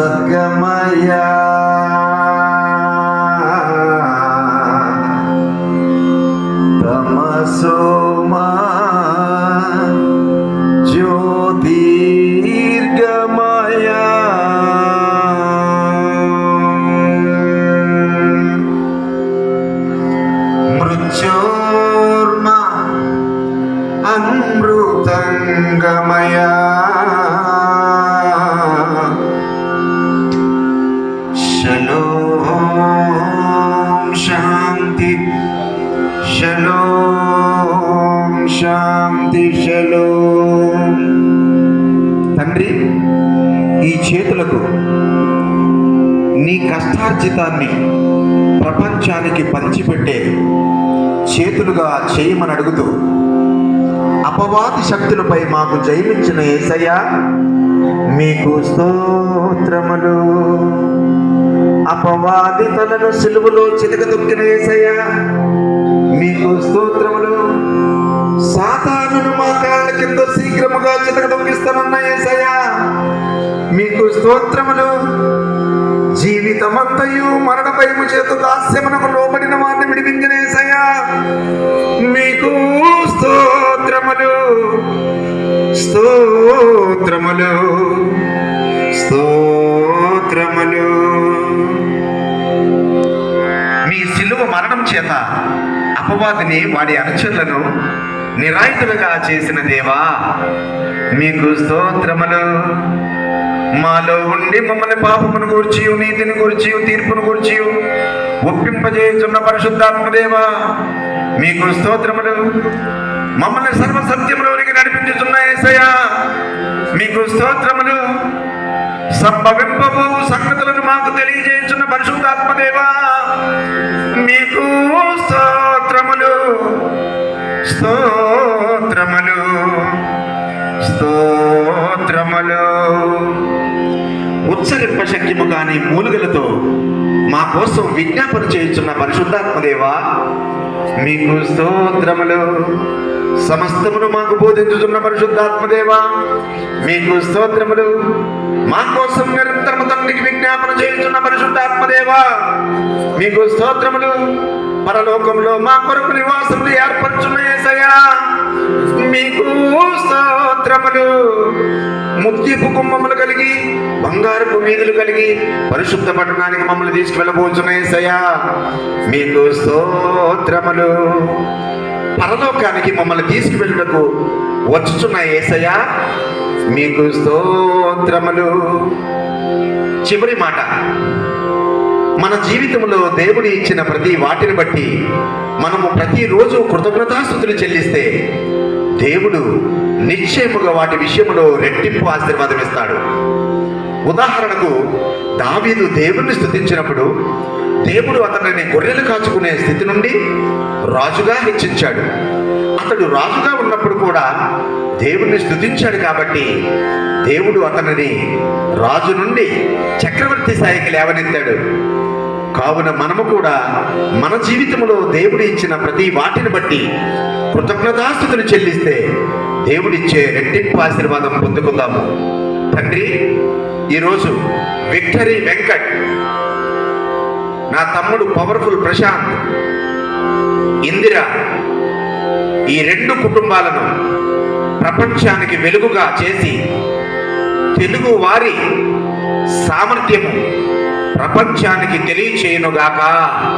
సద్గమయా తమసోమా జ్యోతిర్గమయా మృత్యోర్మా అమృతంగమయా శాంతి shalom శాంతి shalom. తండ్రి, ఈ చేతులకు నీ కష్టార్జితాన్ని ప్రపంచానికి పంచిపెట్టే చేతులుగా చేయమని అడుగుతూ, అపవాది శక్తులపై మాకు జయమించిన యేసయ్యా మీకు స్తోత్రములు. అపవాది తలను సిలువలో చితకదొక్కిన యేసయ్యా మీకు స్తోత్రములు. సాతానును మా కాళ్ళ కింద శీఘ్రముగా చితకదొక్కిస్తానన్న యేసయ్యా మీకు స్తోత్రములు. జీవితమంతయు మరణ భయము చేత దాస్యమునకు లోబడిన వారిని విడిపించిన యేసయ్యా మీకు స్తోత్రములు స్తోత్రములు స్తోత్రములు. మీ సిలువ మరణం చేత అపవాదిని వాడి అనుచరులను నిరాయుధులుగా చేసిన దేవా మీకు స్తోత్రములు. మాలో ఉండి మమ్మల్ని పాపమును గూర్చి నీతిని గూర్చి తీర్పును గూర్చి ఒప్పింపజేయుచున్న పరిశుద్ధాత్మ దేవా మీకు స్తోత్రములు. మమ్మల్ని సర్వసత్యములోనికి నడిపించుచున్న యేసయ్యా మీకు స్తోత్రములు. సంభవింపబో సంగతులను మాకు తెలియజేయుచున్న పరిశుద్ధాత్మ దేవా మీకు స్తోత్రములు స్తోత్రములు స్తోత్రములు. ఉచ్చరింప శక్యము కాని మూలుగలతో మా కోసం విజ్ఞాపన చేయుచున్న పరిశుద్ధాత్మ దేవా మీకు స్తోత్రములు. సమస్తమును మాకు బోధించుతున్న పరిశుద్ధాత్మ దేవా మీకు స్తోత్రములు. మా కోసం నిరంతరము తండ్రికి విజ్ఞాపన చేయుచున్న పరిశుద్ధాత్మ దేవా మీకు స్తోత్రములు. పరలోకంలో మా కొరకు నివాసములు ఏర్పరచున్న యేసయ్యా మీకు స్తోత్రములు. ముత్యపు కుంభములు కలిగి బంగారపు వీధులు కలిగి పరిశుద్ధ పట్టణానికి మమ్మల్ని తీసుకువెళ్ళబోచున్న యేసయ్యా మీకు స్తోత్రములు. పరలోకానికి మమ్మల్ని తీసుకువెళ్ళటకు వచ్చుచున్న యేసయ్యా మీకు స్తోత్రములు. చివరి మాట, మన జీవితంలో దేవుడు ఇచ్చిన ప్రతి వాటిని బట్టి మనము ప్రతిరోజు కృతజ్ఞతాస్తుతులు చెల్లిస్తే దేవుడు నిశ్చయముగా వాటి విషయంలో రెట్టింపు ఆశీర్వాదం ఇస్తాడు. ఉదాహరణకు దావీదు దేవుణ్ణి స్తుతించినప్పుడు దేవుడు అతనిని గొర్రెలు కాచుకునే స్థితి నుండి రాజుగా హెచ్చించాడు. అతడు రాజుగా ఉన్నప్పుడు కూడా దేవుణ్ణి స్తుతించాడు కాబట్టి దేవుడు అతనిని రాజు నుండి చక్రవర్తి స్థాయికి లేవనెత్తాడు. కావున మనము కూడా మన జీవితంలో దేవుడు ఇచ్చిన ప్రతి వాటిని బట్టి కృతజ్ఞతాస్తుతులు చెల్లిస్తే దేవుడిచ్చే రెట్టింపు ఆశీర్వాదం పొందుకుందాము. తండ్రి, ఈరోజు విక్టరీ వెంకట్, నా తమ్ముడు పవర్ఫుల్ ప్రశాంత్, ఇందిర, ఈ రెండు కుటుంబాలను ప్రపంచానికి వెలుగుగా చేసి తెలుగు వారి సామర్థ్యము ప్రపంచానికి తెలియచేయునుగాక.